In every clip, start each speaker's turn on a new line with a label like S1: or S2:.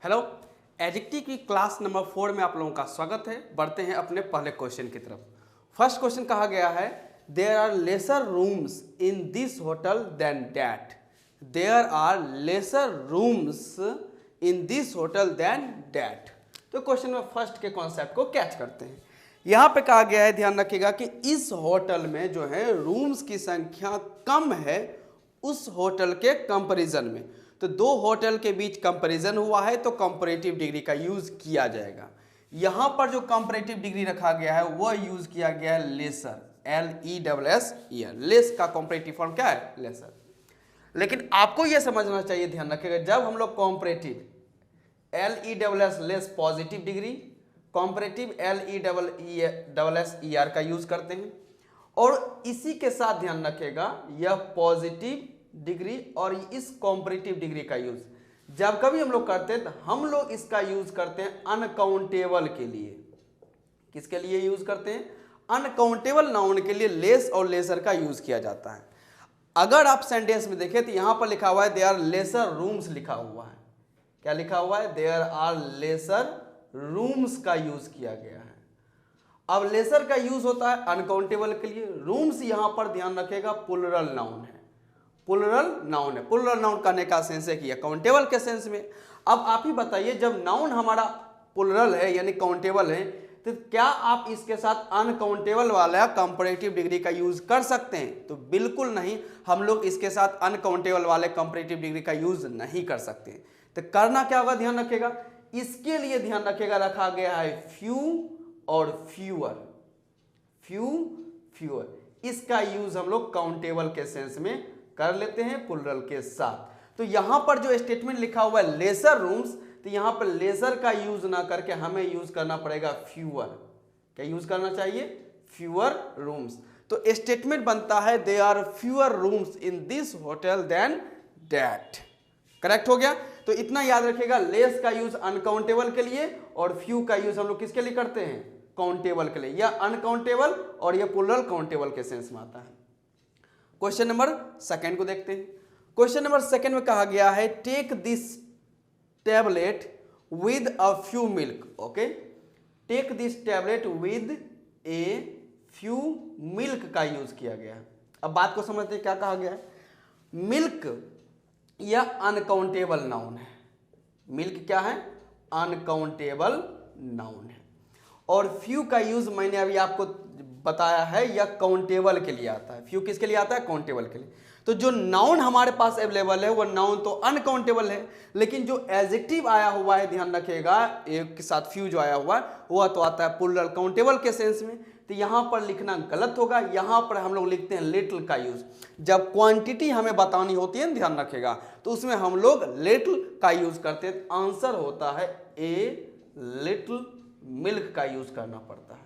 S1: Hello, adjective की class number 4 में आप लोगों का स्वागत है। बढ़ते हैं अपने पहले क्वेश्चन की तरफ। फर्स्ट क्वेश्चन कहा गया है there are lesser rooms in this hotel than that. There are lesser rooms in this hotel than that. तो क्वेश्चन में फर्स्ट के कॉन्सेप्ट को कैच करते हैं। यहाँ पे कहा गया है, ध्यान रखिएगा कि इस होटल में जो है रूम्स की संख्या कम है उस होटल के कंपैरिजन में। तो दो होटल के बीच कंपैरिजन हुआ है तो कंपैरेटिव डिग्री का यूज किया जाएगा। यहां पर जो कंपैरेटिव डिग्री रखा गया है वह यूज किया गया है लेसर, LESS ईयर। लेस का कंपैरेटिव फॉर्म क्या है? लेसर। लेकिन आपको यह समझना चाहिए, ध्यान रखिएगा, जब हम लोग comparative LESS less positive degree, comparative LESS year का यूज करते हैं और इसी के साथ ध्यान रखिएगा यह पॉजिटिव डिग्री और इस कॉम्परेटिव डिग्री का यूज जब कभी हम लोग करते हैं तो हम लोग इसका यूज करते हैं अनकाउंटेबल के लिए। किसके लिए यूज करते हैं? अनकाउंटेबल नाउन के लिए लेस और लेसर का यूज किया जाता है। अगर आप सेंटेंस में देखें तो यहां पर लिखा हुआ है देयर आर लेसर रूम्स लिखा हुआ है। क्या लिखा हुआ है? देयर आर लेसर रूम्स का यूज किया गया है। अब लेसर का यूज होता है अनकाउंटेबल के लिए। रूम्स यहां पर ध्यान रखेगा प्लुरल नाउन है। प्लुरल नाउन है। प्लुरल नाउन करने का सेंस है कि काउंटेबल के सेंस में। अब आप ही बताइए, जब नाउन हमारा प्लुरल है यानी काउंटेबल है तो क्या आप इसके साथ अनकाउंटेबल वाला कंपैरेटिव डिग्री का यूज कर सकते हैं? तो बिल्कुल नहीं, हम लोग इसके साथ अनकाउंटेबल वाले कंपैरेटिव डिग्री का यूज नहीं कर सकते। तो करना क्या होगा? ध्यान रखिएगा, इसके लिए ध्यान रखिएगा रखा गया है फ्यू और फ्यूअर। फ्यू फ्यूअर इसका यूज हम लोग काउंटेबल के सेंस में कर लेते हैं प्लुरल के साथ। तो यहां पर जो स्टेटमेंट लिखा हुआ है लेसर रूम्स, तो यहां पर लेसर का यूज ना करके हमें यूज करना पड़ेगा फ्यूअर। क्या यूज करना चाहिए? Fewer rooms. तो स्टेटमेंट बनता है they are fewer rooms in this hotel than that. Correct हो गया? तो इतना याद रखिएगा, लेस का यूज अनकाउंटेबल के लिए और फ्यू का यूज हम लोग किसके लिए करते हैं? काउंटेबल के लिए। या अनकाउंटेबल और यह प्लुरल काउंटेबल के सेंस में आता है। क्वेश्चन नंबर सेकंड को देखते हैं। क्वेश्चन नंबर सेकंड में कहा गया है take this tablet with a few milk. Okay, take this tablet with a few milk का यूज किया गया है। अब बात को समझते हैं क्या कहा गया है। मिल्क यह अनकाउंटेबल नाउन है। मिल्क क्या है? अनकाउंटेबल नाउन है। और फ्यू का यूज मैंने अभी आपको बताया है यह काउंटेबल के लिए आता है। फ्यू किसके लिए आता है? काउंटेबल के लिए। तो जो नाउन हमारे पास अवेलेबल है वह नाउन तो अनकाउंटेबल है, लेकिन जो एडजेक्टिव आया हुआ है, ध्यान रखिएगा, एक के साथ फ्यू जो आया हुआ है वह तो आता है प्लुरल काउंटेबल के सेंस में। तो यहां पर लिखना गलत होगा। यहां पर हम लोग लिखते हैं लिटिल का यूज। जब क्वांटिटी हमें बतानी होती है, ध्यान रखिएगा, तो उसमें हम लोग लिटिल का यूज करते हैं। आंसर होता है ए लिटिल मिल्क का यूज करना पड़ता है।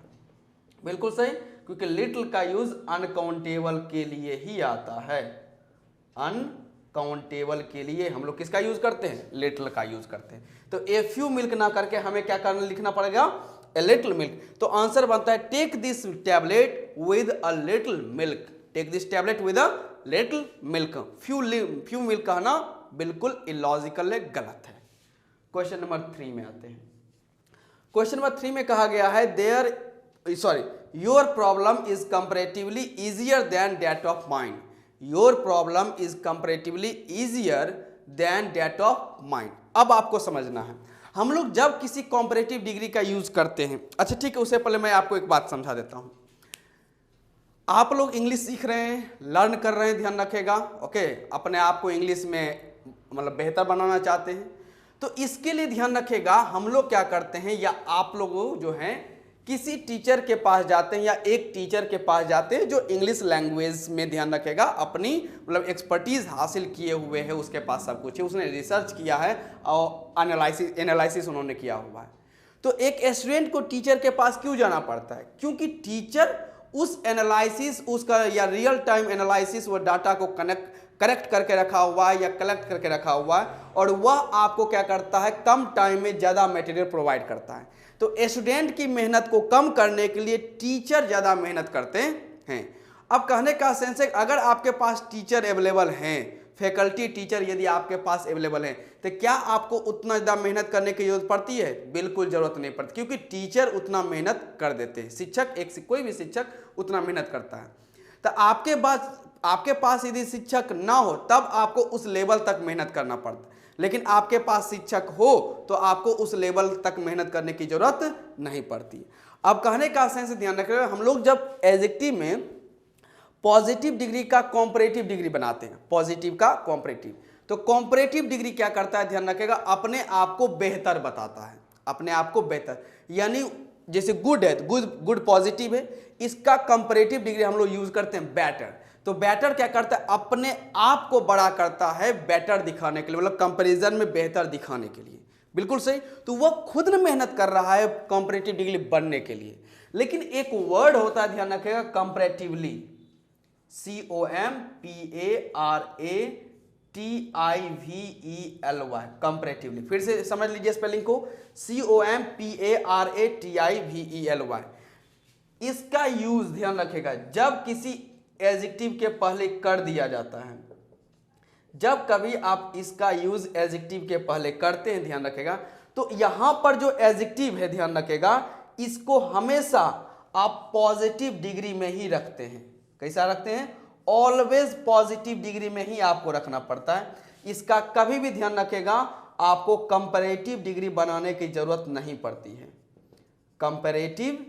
S1: बिल्कुल सही, क्योंकि लिटिल का यूज अनकाउंटेबल के लिए ही आता है। अनकाउंटेबल के लिए हम लोग किसका यूज करते हैं? लिटिल का यूज करते हैं। तो ए फ्यू मिल्क ना करके हमें क्या करना लिखना पड़ेगा? A little milk. तो आंसर बनता है take this tablet with a little milk. Take this tablet with a little milk. Few milk कहना बिल्कुल इलॉजिकल है, गलत है। क्वेश्चन नंबर 3 में आते हैं। क्वेश्चन नंबर 3 में कहा गया है your problem is comparatively easier than that of mind. Your problem is comparatively easier than that of mind. अब आपको समझना है, हम लोग जब किसी कंपैरेटिव डिग्री का यूज करते हैं, अच्छा ठीक है, उससे पहले मैं आपको एक बात समझा देता हूं। आप लोग इंग्लिश सीख रहे हैं, लर्न कर रहे हैं, ध्यान रखेगा। ओके, अपने आप को इंग्लिश में मतलब बेहतर बनाना चाहते हैं, तो इसके लिए ध्यान रखेगा हम लोग क्या करते हैं, या आप लोग जो हैं किसी टीचर के पास जाते हैं या एक टीचर के पास जाते हैं जो इंग्लिश लैंग्वेज में, ध्यान रखेगा, अपनी मतलब एक्सपर्टीज हासिल किए हुए है, उसके पास सब कुछ है, उसने रिसर्च किया है और एनालिसिस उन्होंने किया हुआ है। तो एक स्टूडेंट को टीचर के पास क्यों जाना पड़ता है? क्योंकि टीचर उस एनालिसिस, उसका या रियल टाइम एनालिसिस, वो डाटा को करेक्ट करके रखा हुआ है या कलेक्ट करके रखा हुआ है, और वह आपको क्या करता है? कम टाइम में ज़्यादा मटेरियल प्रोवाइड करता है। तो स्टूडेंट की मेहनत को कम करने के लिए टीचर ज़्यादा मेहनत करते हैं। अब कहने का सेंस है, अगर आपके पास टीचर अवेलेबल हैं, फैकल्टी टीचर यदि आपके पास अवेलेबल हैं, तो क्या आपको उतना ज़्यादा मेहनत करने की जरूरत पड़ती है? बिल्कुल जरूरत नहीं पड़ती, क्योंकि टीचर उतना मेहनत कर देते हैं, शिक्षक कोई भी शिक्षक उतना मेहनत करता है। तो आपके पास यदि शिक्षक ना हो तब आपको उस लेवल तक मेहनत करना पड़ता है, लेकिन आपके पास शिक्षक हो तो आपको उस लेवल तक मेहनत करने की जरूरत नहीं पड़ती। अब कहने का सेंस ध्यान रखिएगा, हम लोग जब एडजेक्टिव में पॉजिटिव डिग्री का कॉम्परेटिव डिग्री बनाते हैं, पॉजिटिव का कॉम्परेटिव, तो कॉम्परेटिव डिग्री क्या करता है ध्यान रखिएगा, अपने आप को बेहतर बताता है, अपने आप को बेहतर, यानी जैसे गुड है, गुड पॉजिटिव है, इसका कंपैरेटिव डिग्री हम लोग यूज करते हैं बेटर। तो बेटर क्या करता है, अपने आप को बड़ा करता है बेटर दिखाने के लिए, मतलब कंपैरिजन में बेहतर दिखाने के लिए। बिल्कुल सही। तो वह खुद में मेहनत कर रहा है कंपैरेटिव डिग्री बनने के लिए। लेकिन एक वर्ड होता है ध्यान रखिएगा कंपैरेटिवली, COMPARATIVELY, कंपैरेटिवली। फिर से समझ लीजिए स्पेलिंग को, COMPARATIVELY। इसका यूज ध्यान रखिएगा जब किसी एडजेक्टिव के पहले कर दिया जाता है, जब कभी आप इसका यूज एडजेक्टिव के पहले करते हैं ध्यान रखिएगा, तो यहां पर जो एडजेक्टिव है ध्यान रखिएगा, इसको हमेशा आप पॉजिटिव डिग्री में ही रखते हैं। कैसा रखते हैं? ऑलवेज पॉजिटिव डिग्री में ही आपको रखना पड़ता है। इसका कभी भी ध्यान रखिएगा, आपको कंपैरेटिव डिग्री बनाने की जरूरत नहीं पड़ती है। कंपैरेटिव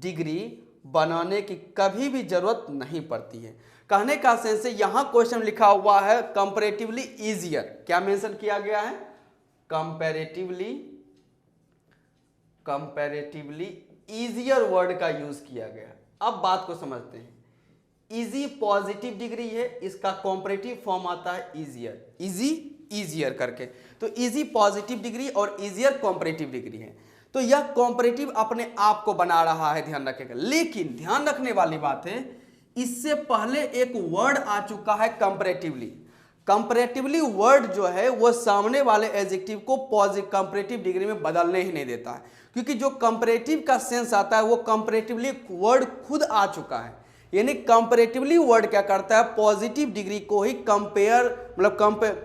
S1: डिग्री बनाने की कभी भी जरूरत नहीं पड़ती है। कहने का सेंस है, यहां क्वेश्चन लिखा हुआ है कंपैरेटिवली इजियर, क्या मेंशन किया गया है? कंपैरेटिवली इजियर वर्ड का यूज किया गया। अब बात को समझते हैं। इजी पॉजिटिव डिग्री है, इसका कॉम्परेटिव फॉर्म आता है इजियर, इजियर करके। तो इजी पॉजिटिव डिग्री और इजियर कॉम्परेटिव डिग्री है। तो यह कॉम्परेटिव अपने आप को बना रहा है, ध्यान रखिएगा। लेकिन ध्यान रखने वाली बात है, इससे पहले एक वर्ड आ चुका है कंपैरेटिवली। कंपैरेटिवली वर्ड जो है वो सामने वाले एडजेक्टिव को कंपैरेटिव डिग्री में बदलने ही नहीं देता है, क्योंकि जो कंपैरेटिव का सेंस आता है वो कंपैरेटिवली वर्ड खुद आ चुका है। यानी कंपैरेटिवली वर्ड क्या करता है, पॉजिटिव डिग्री को ही कंपेयर, मतलब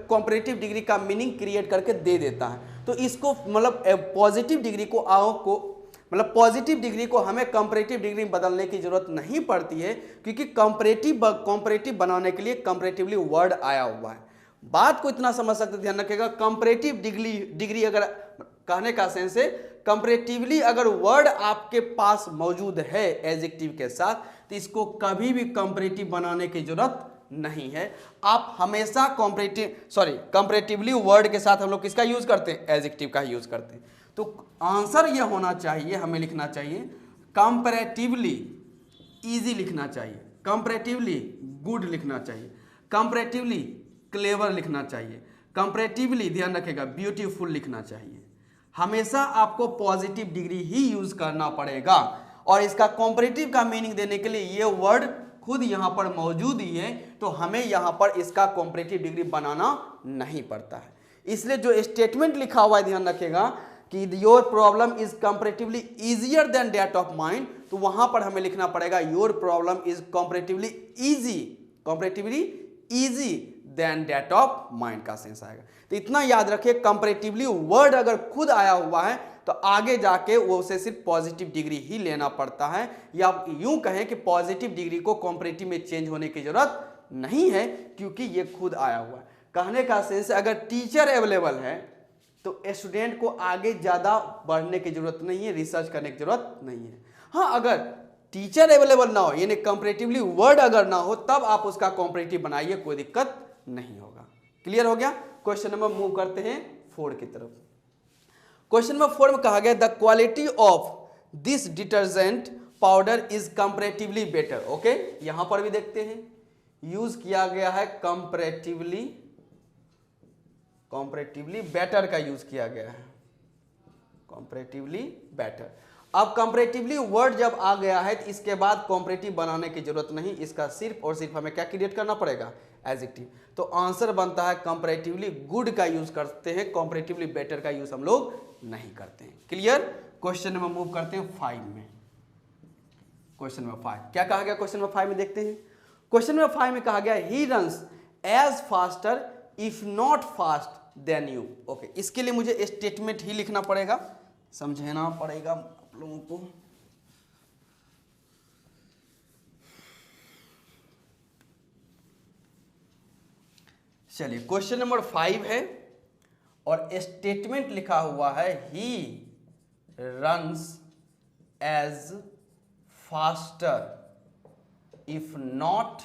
S1: कंपैरेटिव डिग्री का मीनिंग क्रिएट करके दे देता है। तो इसको मतलब पॉजिटिव डिग्री को पॉजिटिव डिग्री को हमें कंपैरेटिव डिग्री में बदलने की जरूरत नहीं पड़ती है, क्योंकि कंपैरेटिव बनाने के लिए कंपैरेटिवली वर्ड आया हुआ है। बात को इतना समझ सकते, ध्यान रखिएगा, कंपैरेटिव डिग्री अगर कहने का सेंस है, कंपैरेटिवली अगर वर्ड आपके पास मौजूद है एडजेक्टिव के साथ, तो इसको कभी भी कंपैरेटिव बनाने की जरूरत नहीं है। आप हमेशा कंपैरेटिवली वर्ड के साथ हम लोग किसका यूज करते हैं? एडजेक्टिव का यूज करते हैं। तो आंसर यह होना चाहिए, हमें लिखना चाहिए कंपैरेटिवली इजी लिखना चाहिए, कंपैरेटिवली गुड लिखना चाहिए, कंपैरेटिवली क्लेवर लिखना चाहिए, कंपैरेटिवली ध्यान रखेगा ब्यूटीफुल लिखना चाहिए। हमेशा आपको पॉजिटिव डिग्री ही यूज करना पड़ेगा, और इसका कंपैरेटिव का मीनिंग देने के लिए ये वर्ड खुद यहां पर मौजूद ही है, तो हमें यहां पर इसका कंपैरेटिव डिग्री बनाना नहीं पड़ता है। इसलिए जो स्टेटमेंट लिखा हुआ है ध्यान रखिएगा कि your problem is comparatively easier than that of mine, तो वहां पर हमें लिखना पड़ेगा your problem is comparatively easy than that of mine का सेंस आएगा। तो इतना याद रखिए, कंपैरेटिवली वर्ड अगर खुद आया हुआ है तो आगे जाके वो उसे सिर्फ पॉजिटिव डिग्री ही लेना पड़ता है, या यूं कहें कि पॉजिटिव डिग्री को कंपैरेटिव में चेंज होने की जरूरत नहीं है, क्योंकि ये खुद आया हुआ है। कहने का सेंस, अगर टीचर अवेलेबल है तो स्टूडेंट को आगे ज़्यादा बढ़ने की जरूरत नहीं है, रिसर्च करने की जरूरत नहीं है। हाँ, अगर टीचर अवेलेबल ना हो, यानी कंपैरेटिवली वर्ड अगर ना हो, तब आप उसका कंपैरेटिव बनाइए, कोई दिक्कत नहीं होगा। क्लियर हो गया? क्वेश्चन नंबर मूव करते हैं 4 की तरफ। क्वेश्चन नंबर 4 में कहा गया the quality of this detergent powder is comparatively better. Okay, यहां पर भी देखते हैं यूज किया गया है कंपैरेटिवली बेटर का यूज किया गया है, कंपैरेटिवली बेटर। अब कंपैरेटिवली वर्ड जब आ गया है तो इसके बाद कंपैरेटिव बनाने की जरूरत नहीं, इसका सिर्फ और सिर्फ हमें क्या क्रिएट करना पड़ेगा? एडजेक्टिव। तो आंसर बनता है कंपैरेटिवली गुड का यूज करते हैं, कंपैरेटिवली बेटर का यूज हम लोग नहीं करते हैं। क्लियर? क्वेश्चन नंबर मूव करते हैं 5 में। क्वेश्चन नंबर 5 क्या कहा गया? क्वेश्चन नंबर 5 में देखते हैं। क्वेश्चन नंबर 5 में कहा गया he runs as faster if not fast than you. Okay, इसके लिए मुझे स्टेटमेंट ही लिखना पड़ेगा, समझना पड़ेगा आप लोगों को। चलिए, क्वेश्चन नंबर 5 है और स्टेटमेंट लिखा हुआ है ही runs as faster if not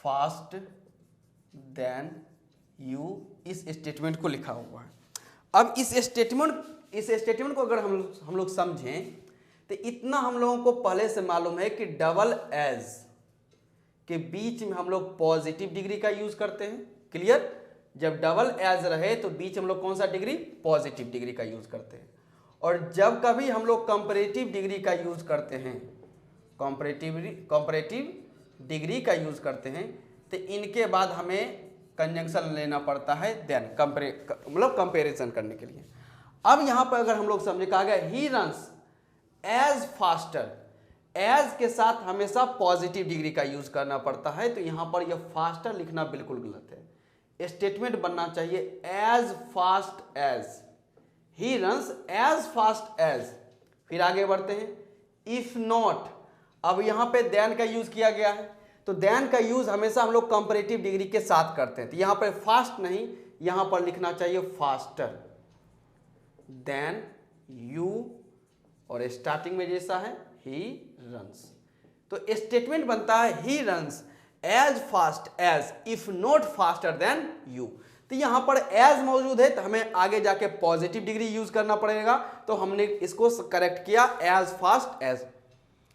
S1: fast than you. इस स्टेटमेंट को लिखा हुआ है। अब इस स्टेटमेंट को अगर हम लोग समझें तो इतना हम लोगों को पहले से मालूम है कि डबल एज के बीच में हम लोग पॉजिटिव डिग्री का यूज करते हैं। क्लियर? जब डबल एज रहे तो बीच हम लोग कौन सा डिग्री? पॉजिटिव डिग्री का यूज करते हैं। और जब कभी हम लोग कंपैरेटिव डिग्री का यूज करते हैं, कंपैरेटिव डिग्री का यूज करते हैं, तो इनके बाद हमें कंजंक्शन लेना पड़ता है देन, मतलब कंपैरिजन करने के लिए। अब यहां पर अगर हम लोग समझे, कहा गया he runs as faster, as के साथ हमेशा पॉजिटिव डिग्री का यूज करना पड़ता है, तो यहां पर यह फास्टर लिखना बिल्कुल गलत है। स्टेटमेंट बनना चाहिए as fast as, he runs as fast as. फिर आगे बढ़ते हैं, इफ नॉट, अब यहां पे देन का यूज किया गया है, तो देन का यूज हमेशा हम लोग कंपैरेटिव डिग्री के साथ करते हैं, तो यहां पर फास्ट नहीं, यहां पर लिखना चाहिए फास्टर देन यू, और स्टार्टिंग में जैसा है ही रन्स। तो स्टेटमेंट बनता है ही runs as fast as if not faster than you. तो यहां पर एज मौजूद है तो हमें आगे जाके पॉजिटिव डिग्री यूज करना पड़ेगा, तो हमने इसको करेक्ट किया as fast as.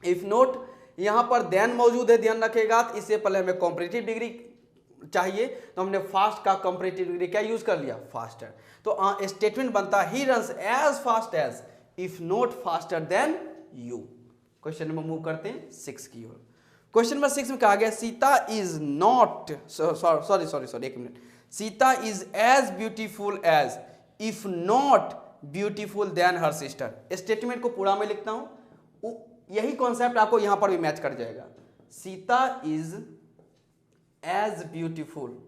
S1: If not, यहां पर देन मौजूद है, ध्यान रखेगा, तो इससे पहले हमें कंपैरेटिव डिग्री चाहिए, तो हमने फास्ट का कंपैरेटिव डिग्री क्या यूज कर लिया? फास्टर। तो स्टेटमेंट बनता है ही runs as fast as if not faster than you. Question number move करते हैं 6 की ओर। क्वेश्चन नंबर 6 में कहा गया सीता इज नॉट, सॉरी एक मिनट, Sita is as beautiful as if not beautiful than her sister. Statement को पूरा में लिखता हूं, यही कॉन्सेप्ट आपको यहां पर भी मैच कर जाएगा। Sita is as beautiful,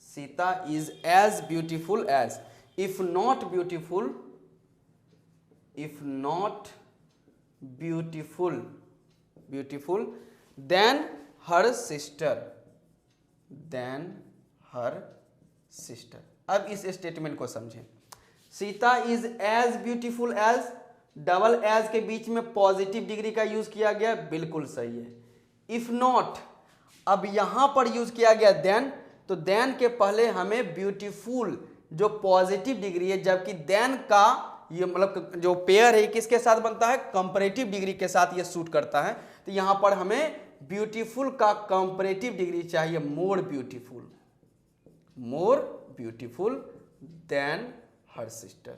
S1: Sita is as beautiful as if not beautiful, if not beautiful then her sister, अब इस स्टेटमेंट को समझें। Sita is as beautiful as, double as के बीच में पॉजिटिव डिग्री का यूज किया गया, बिल्कुल सही है। इफ नॉट, अब यहां पर यूज किया गया देन, तो देन के पहले हमें ब्यूटीफुल जो पॉजिटिव डिग्री है, जबकि देन का ये मतलब जो पेयर है किसके साथ बनता है? कंपैरेटिव डिग्री के साथ ये सूट करता है, तो यहां पर हमें ब्यूटीफुल का कंपैरेटिव डिग्री चाहिए more beautiful than her sister,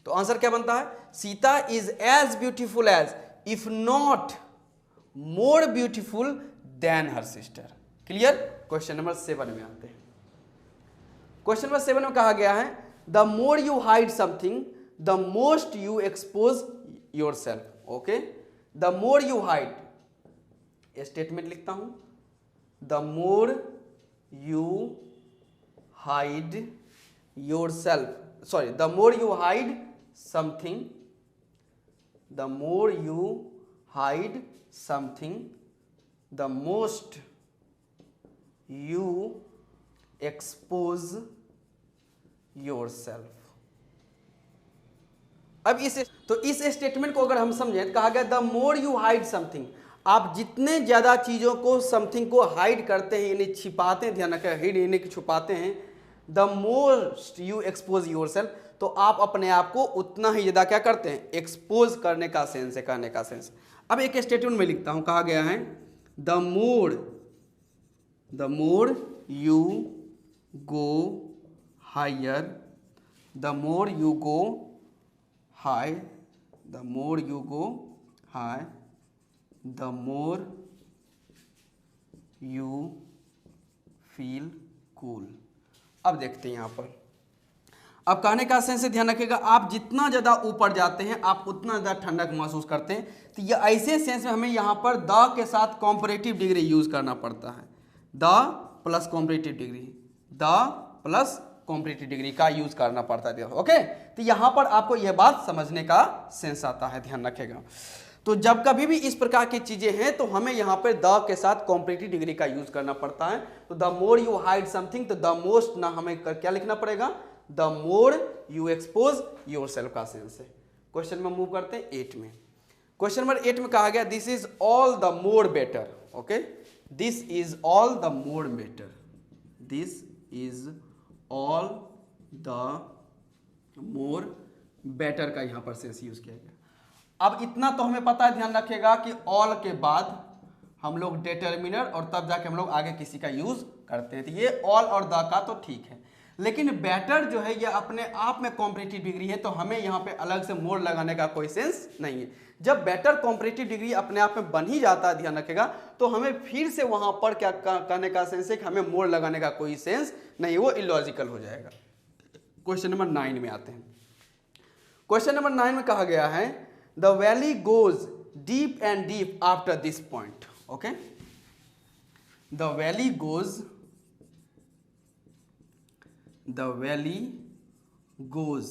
S1: तो आंसर क्या बनता है? Sita is as beautiful as if not more beautiful than her sister. Clear? Question number 7 में आते हैं। क्वेश्चन नंबर 7 में कहा गया है the more you hide something the most you expose yourself. okay, the more you hide, statement लिखता हूं, the more you hide yourself, sorry, the more you hide something, the more you hide something the most you expose yourself. अब इस statement को अगर हम समझें, कहा गया the more you hide something, आप जितने ज्यादा चीजों को, समथिंग को हाइड करते हैं, यानी छिपाते हैं, ध्यान रखें, हिड यानी कि छुपाते हैं, the most you expose yourself, तो आप अपने आप को उतना ही ज्यादा क्या करते हैं? एक्सपोज करने का सेंस है, कहने का सेंस। अब एक स्टेटमेंट में लिखता हूं, कहा गया है the more you go higher, the more you go high, the more you go high, the more you feel cool. अब देखते हैं यहां पर, अब कहने का सेंस से ध्यान रखिएगा, आप जितना ज़्यादा ऊपर जाते हैं आप उतना ज़्यादा ठंडक महसूस करते हैं। तो ये ऐसे सेंस में हमें यहाँ पर द के साथ कॉम्परेटिव डिग्री यूज़ करना पड़ता है। The plus comparative degree, the plus comparative degree का यूज़ करना पड़ता है। ओके, तो यहाँ पर आपको यह बात समझने का सेंस आता है, ध्यान रखिएगा। तो जब कभी भी इस प्रकार की चीज़ें हैं तो हमें यहाँ पर द के साथ कॉम्परेटिव डिग्री का यूज़ करना पड़ता है। तो the more you hide something, तो द मोस्ट ना हमें क्या लिखना पड़ेगा, the more you expose your self का सेंस है। क्वेश्चन में मूव करते हैं 8 में। क्वेश्चन नंबर 8 में कहा गया this is all the more better. Okay, this is all the more better, this is all the more better का यहां पर सेंस यूज किया गया। अब इतना तो हमें पता है, ध्यान रखिएगा कि ऑल के बाद हम लोग डिटर्मिनर और तब जाके हम लोग आगे किसी का यूज करते हैं। तो ये ऑल और द का तो ठीक है, लेकिन बेटर जो है ये अपने आप में कॉम्परेटिव डिग्री है, तो हमें यहाँ पे अलग से मोर लगाने का कोई सेंस नहीं है। जब बेटर कॉम्परेटिव डिग्री अपने आप में बन ही जाता है, ध्यान रखेगा, तो हमें फिर से वहां पर क्या कहने का सेंस है कि हमें मोर लगाने का कोई सेंस नहीं, वो इलॉजिकल हो जाएगा। क्वेश्चन नंबर 9 में आते हैं। क्वेश्चन नंबर 9 में कहा गया है the valley goes deep and deep after this point. Okay, the valley goes, the valley goes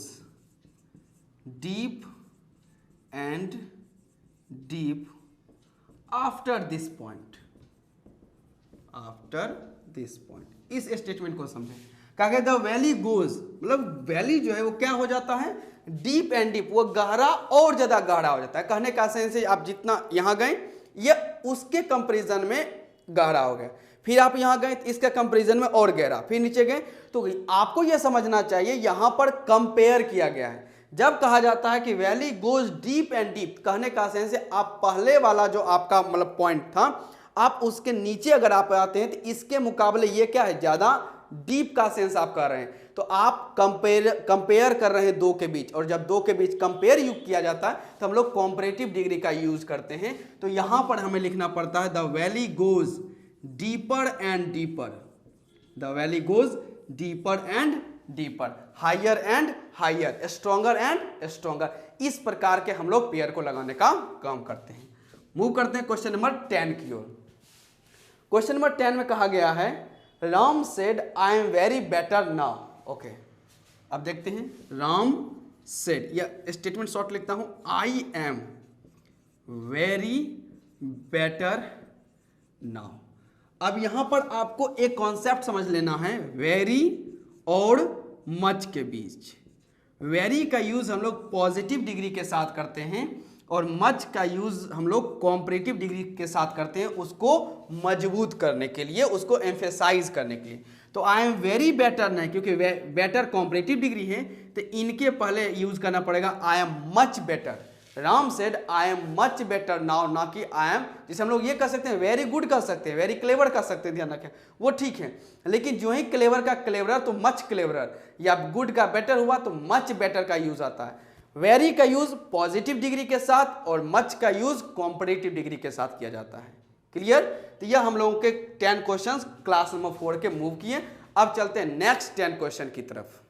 S1: deep and deep after this point, after this point। इस स्टेटमेंट को समझें, कहा गया द वैली गोज, मतलब वैली जो है वो क्या हो जाता है, डीप एंड डीप, वो गहरा और ज्यादा गहरा हो जाता है। कहने का सेंस है आप जितना यहां गए ये उसके कंपैरिजन में गहरा हो गया, फिर आप यहां गए इसके कंपैरिजन में और गहरा, फिर नीचे गए। तो आपको यह समझना चाहिए यहां पर कंपेयर किया गया है। जब कहा जाता है कि valley goes deep and deep, कहने का सेंस है आप पहले वाला जो आपका मतलब पॉइंट था, आप उसके नीचे अगर आप आते हैं तो इसके मुकाबले ये क्या है, ज्यादा डीप का सेंस आप कर रहे हैं। तो आप कंपेयर कर रहे हैं दो के बीच, और जब दो के बीच कंपेयर यूज किया जाता है तो हम लोग कॉम्परेटिव डिग्री का यूज करते हैं। तो यहां पर हमें लिखना पड़ता है the valley goes deeper and deeper, the valley goes deeper and deeper, higher and higher, stronger and stronger. इस प्रकार के हम लोग पेयर को लगाने का काम करते हैं। मूव करते हैं क्वेश्चन नंबर 10 की ओर। क्वेश्चन नंबर 10 में कहा गया है Ram said I am very better now. Okay, अब देखते हैं राम सेड, या स्टेटमेंट शॉर्ट लिखता हूं, I am very better now. अब यहां पर आपको एक कॉन्सेप्ट समझ लेना है, वेरी और मच के बीच। वेरी का यूज हम लोग पॉजिटिव डिग्री के साथ करते हैं और मच का यूज हम लोग कॉम्परेटिव डिग्री के साथ करते हैं, उसको मजबूत करने के लिए, उसको एम्फेसाइज करने के लिए। तो आई एम वेरी बेटर नहीं, क्योंकि बेटर कॉम्परेटिव डिग्री है, तो इनके पहले यूज करना पड़ेगा I am much better. Ram said I am much better now, ना कि आई एम, जिसे हम लोग ये कर सकते हैं वेरी गुड कर सकते हैं, वेरी क्लेवर कर सकते हैं, ध्यान रखें, वो ठीक है। लेकिन जो ही क्लेवर का क्लेवरर तो मच क्लेवरर, या गुड का बेटर हुआ तो मच बेटर का यूज आता है। वेरी का यूज पॉजिटिव डिग्री के साथ और मच का यूज कॉम्परेटिव डिग्री के साथ किया जाता है। क्लियर? तो यह हम लोगों के 10 क्वेश्चंस क्लास नंबर 4 के मूव किए। अब चलते हैं नेक्स्ट 10 क्वेश्चन की तरफ।